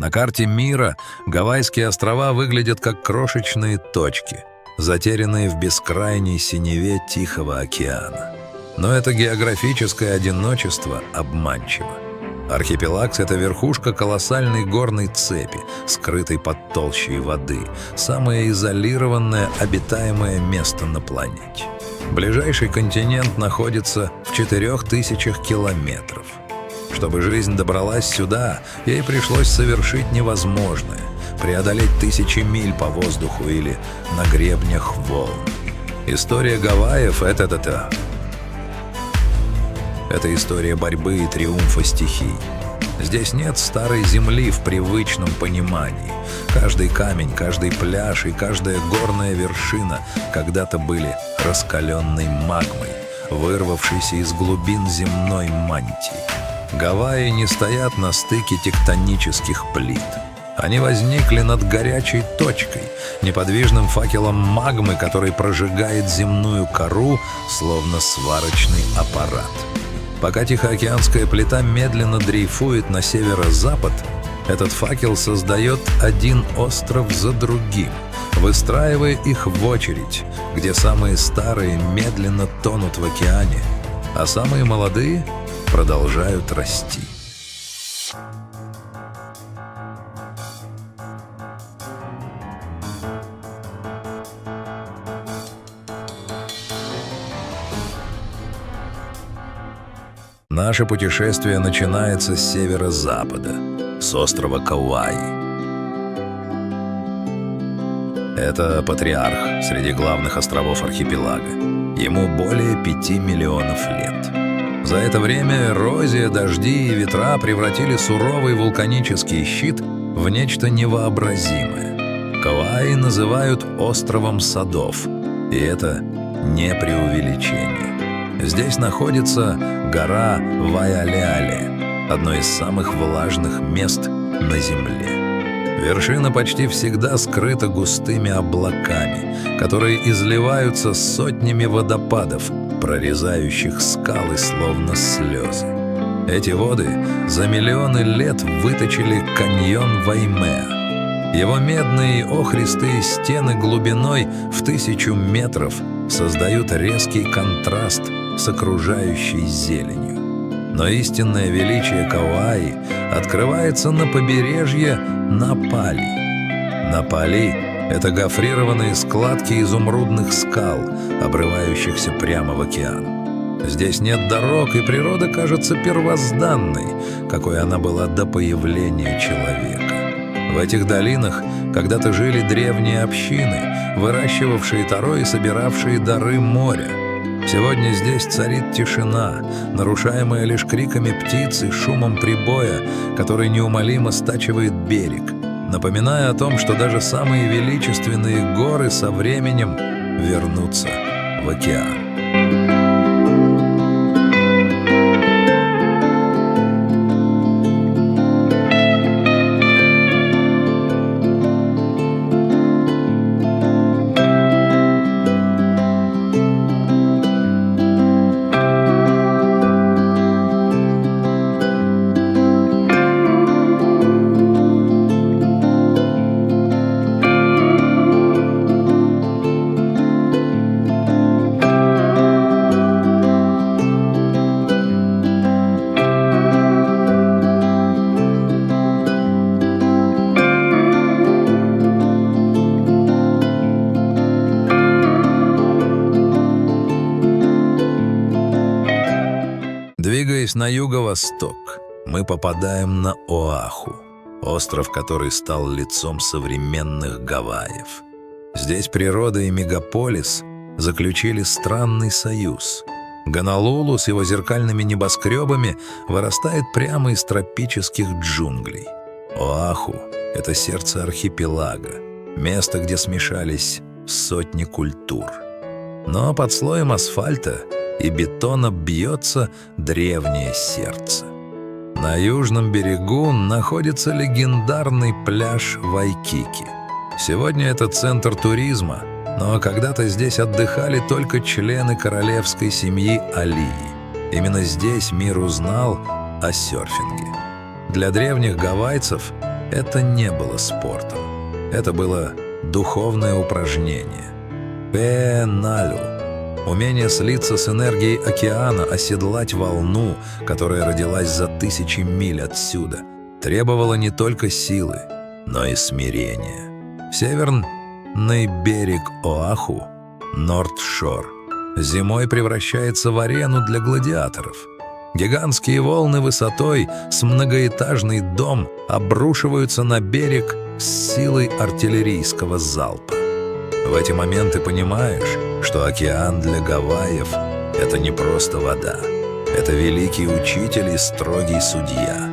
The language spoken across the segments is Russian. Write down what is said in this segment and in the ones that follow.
На карте мира Гавайские острова выглядят как крошечные точки, затерянные в бескрайней синеве Тихого океана. Но это географическое одиночество обманчиво. Архипелаг — это верхушка колоссальной горной цепи, скрытой под толщей воды, самое изолированное обитаемое место на планете. Ближайший континент находится в 4000 километров. Чтобы жизнь добралась сюда, ей пришлось совершить невозможное — преодолеть тысячи миль по воздуху или на гребнях волн. История Гавайев — это история борьбы и триумфа стихий. Здесь нет старой земли в привычном понимании. Каждый камень, каждый пляж и каждая горная вершина когда-то были раскаленной магмой, вырвавшейся из глубин земной мантии. Гавайи не стоят на стыке тектонических плит. Они возникли над горячей точкой, неподвижным факелом магмы, который прожигает земную кору, словно сварочный аппарат. Пока Тихоокеанская плита медленно дрейфует на северо-запад, этот факел создает один остров за другим, выстраивая их в очередь, где самые старые медленно тонут в океане, а самые молодые продолжают расти. Наше путешествие начинается с северо-запада, с острова Кауаи. Это патриарх среди главных островов архипелага. Ему более 5 миллионов лет. За это время эрозия, дожди и ветра превратили суровый вулканический щит в нечто невообразимое. Кауаи называют островом садов, и это не преувеличение. Здесь находится гора Вайалеале, одно из самых влажных мест на Земле. Вершина почти всегда скрыта густыми облаками, которые изливаются сотнями водопадов, прорезающих скалы словно слезы. Эти воды за миллионы лет выточили каньон Ваймеа. Его медные и охристые стены глубиной в 1000 метров создают резкий контраст с окружающей зеленью. Но истинное величие Кауаи открывается на побережье Напали. Напали — это гофрированные складки изумрудных скал, обрывающихся прямо в океан. Здесь нет дорог, и природа кажется первозданной, какой она была до появления человека. В этих долинах когда-то жили древние общины, выращивавшие таро и собиравшие дары моря. Сегодня здесь царит тишина, нарушаемая лишь криками птиц и шумом прибоя, который неумолимо стачивает берег, напоминая о том, что даже самые величественные горы со временем вернутся в океан. Двигаясь на юго-восток, мы попадаем на Оаху, остров, который стал лицом современных Гавайев. Здесь природа и мегаполис заключили странный союз. Гонолулу с его зеркальными небоскребами вырастает прямо из тропических джунглей. Оаху — это сердце архипелага, место, где смешались сотни культур. Но под слоем асфальта и бетона бьется древнее сердце. На южном берегу находится легендарный пляж Вайкики. Сегодня это центр туризма, но когда-то здесь отдыхали только члены королевской семьи Алии. Именно здесь мир узнал о серфинге. Для древних гавайцев Это не было спортом. Это было духовное упражнение. Пеналю. Умение слиться с энергией океана, оседлать волну, которая родилась за тысячи миль отсюда, требовало не только силы, но и смирения. Северный берег Оаху, Норд-Шор, зимой превращается в арену для гладиаторов. Гигантские волны высотой с многоэтажный дом обрушиваются на берег с силой артиллерийского залпа. В эти моменты понимаешь, что океан для Гавайев — это не просто вода. Это великий учитель и строгий судья.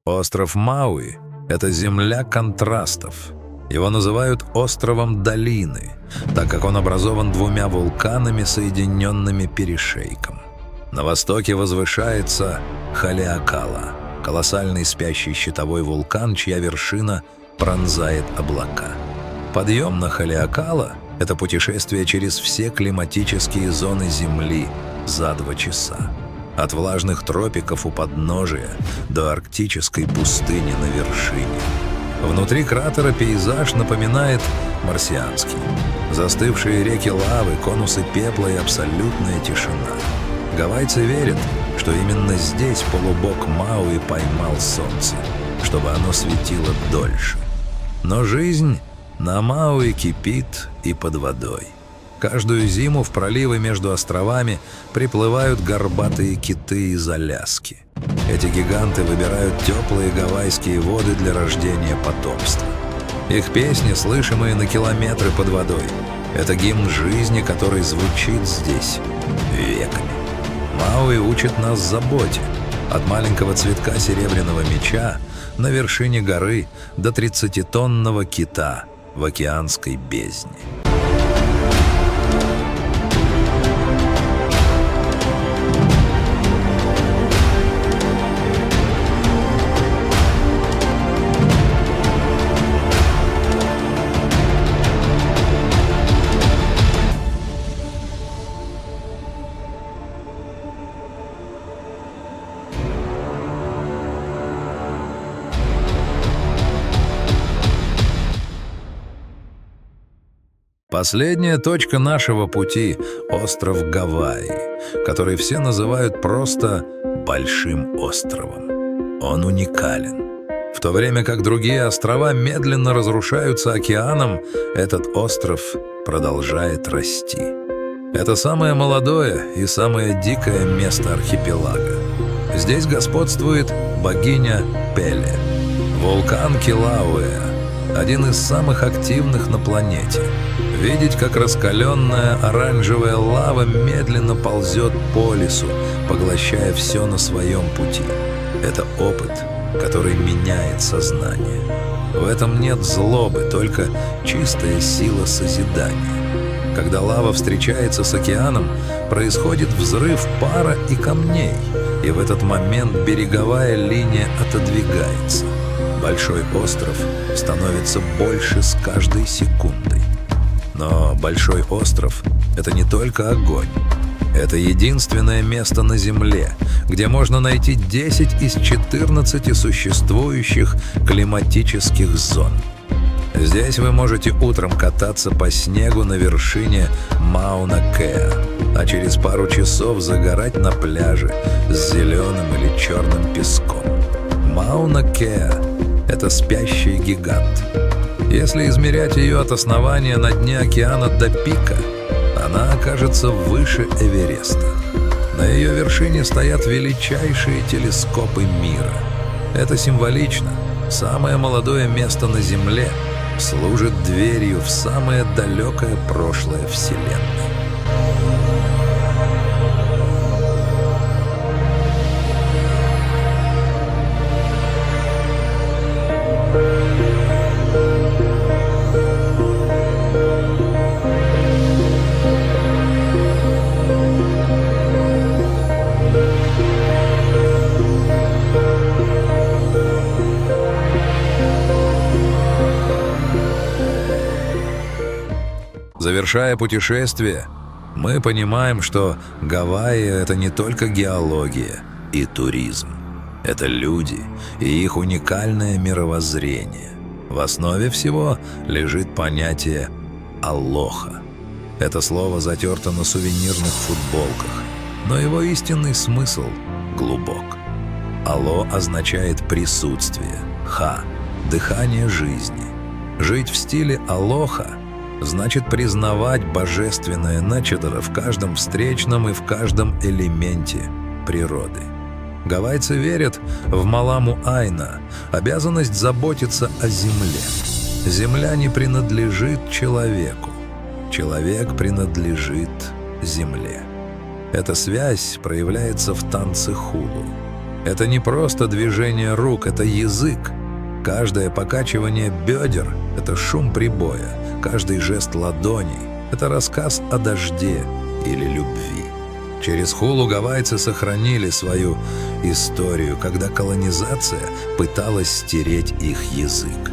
Остров Мауи — это земля контрастов. Его называют островом долины, так как он образован двумя вулканами, соединенными перешейком. На востоке возвышается Халеакала, колоссальный спящий щитовой вулкан, чья вершина пронзает облака. Подъем на Халеакала — это путешествие через все климатические зоны Земли за 2 часа. От влажных тропиков у подножия до арктической пустыни на вершине. Внутри кратера пейзаж напоминает марсианский. Застывшие реки лавы, конусы пепла и абсолютная тишина. Гавайцы верят, что именно здесь полубог Мауи поймал солнце, чтобы оно светило дольше. Но жизнь на Мауи кипит и под водой. Каждую зиму в проливы между островами приплывают горбатые киты из Аляски. Эти гиганты выбирают теплые гавайские воды для рождения потомства. Их песни, слышимые на километры под водой, это гимн жизни, который звучит здесь веками. Мауи учит нас заботе. От маленького цветка серебряного меча на вершине горы до 30-тонного кита в океанской бездне. Последняя точка нашего пути — остров Гавайи, который все называют просто «Большим островом». Он уникален. В то время как другие острова медленно разрушаются океаном, этот остров продолжает расти. Это самое молодое и самое дикое место архипелага. Здесь господствует богиня Пеле, вулкан Килауэа, один из самых активных на планете. Видеть, как раскаленная оранжевая лава медленно ползет по лесу, поглощая все на своем пути. Это опыт, который меняет сознание. В этом нет злобы, только чистая сила созидания. Когда лава встречается с океаном, происходит взрыв пара и камней, и в этот момент береговая линия отодвигается. Большой остров становится больше с каждой секундой. Но Большой остров — это не только огонь. Это единственное место на Земле, где можно найти 10 из 14 существующих климатических зон. Здесь вы можете утром кататься по снегу на вершине Мауна-Кеа, а через пару часов загорать на пляже с зеленым или черным песком. Мауна-Кеа — это спящий гигант. Если измерять ее от основания на дне океана до пика, она окажется выше Эвереста. На ее вершине стоят величайшие телескопы мира. Это символично. Самое молодое место на Земле служит дверью в самое далекое прошлое Вселенной. Завершая путешествие, мы понимаем, что Гавайи — это не только геология и туризм. Это люди и их уникальное мировоззрение. В основе всего лежит понятие «алоха». Это слово затерто на сувенирных футболках, но его истинный смысл глубок. «Ало» означает «присутствие», «ха» — «дыхание жизни». Жить в стиле «алоха» значит признавать божественное начатое в каждом встречном и в каждом элементе природы. Гавайцы верят в Маламу Айна, обязанность заботиться о земле. Земля не принадлежит человеку, человек принадлежит земле. Эта связь проявляется в танце хулу. Это не просто движение рук, это язык. Каждое покачивание бедер — это шум прибоя. Каждый жест ладоней — это рассказ о дожде или любви. Через хулу гавайцы сохранили свою историю, когда колонизация пыталась стереть их язык.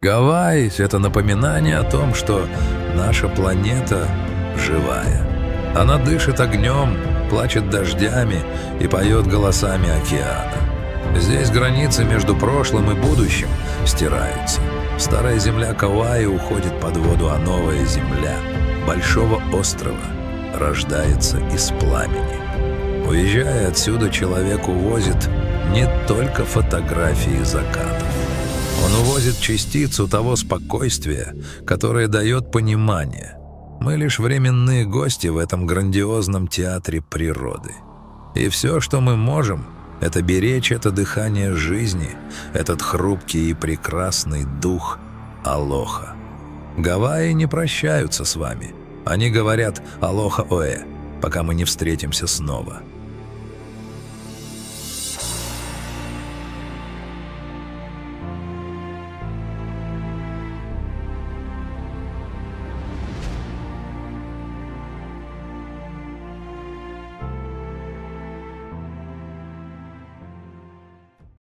Гавайи — это напоминание о том, что наша планета живая. Она дышит огнем, плачет дождями и поет голосами океана. Здесь границы между прошлым и будущим стираются. Старая земля Кауаи уходит под воду, а новая земля Большого острова рождается из пламени. Уезжая отсюда, человек увозит не только фотографии закатов. Он увозит частицу того спокойствия, которое дает понимание. Мы лишь временные гости в этом грандиозном театре природы. И все, что мы можем, это беречь это дыхание жизни, этот хрупкий и прекрасный дух алоха. Гавайи не прощаются с вами. Они говорят «алоха оэ», пока мы не встретимся снова.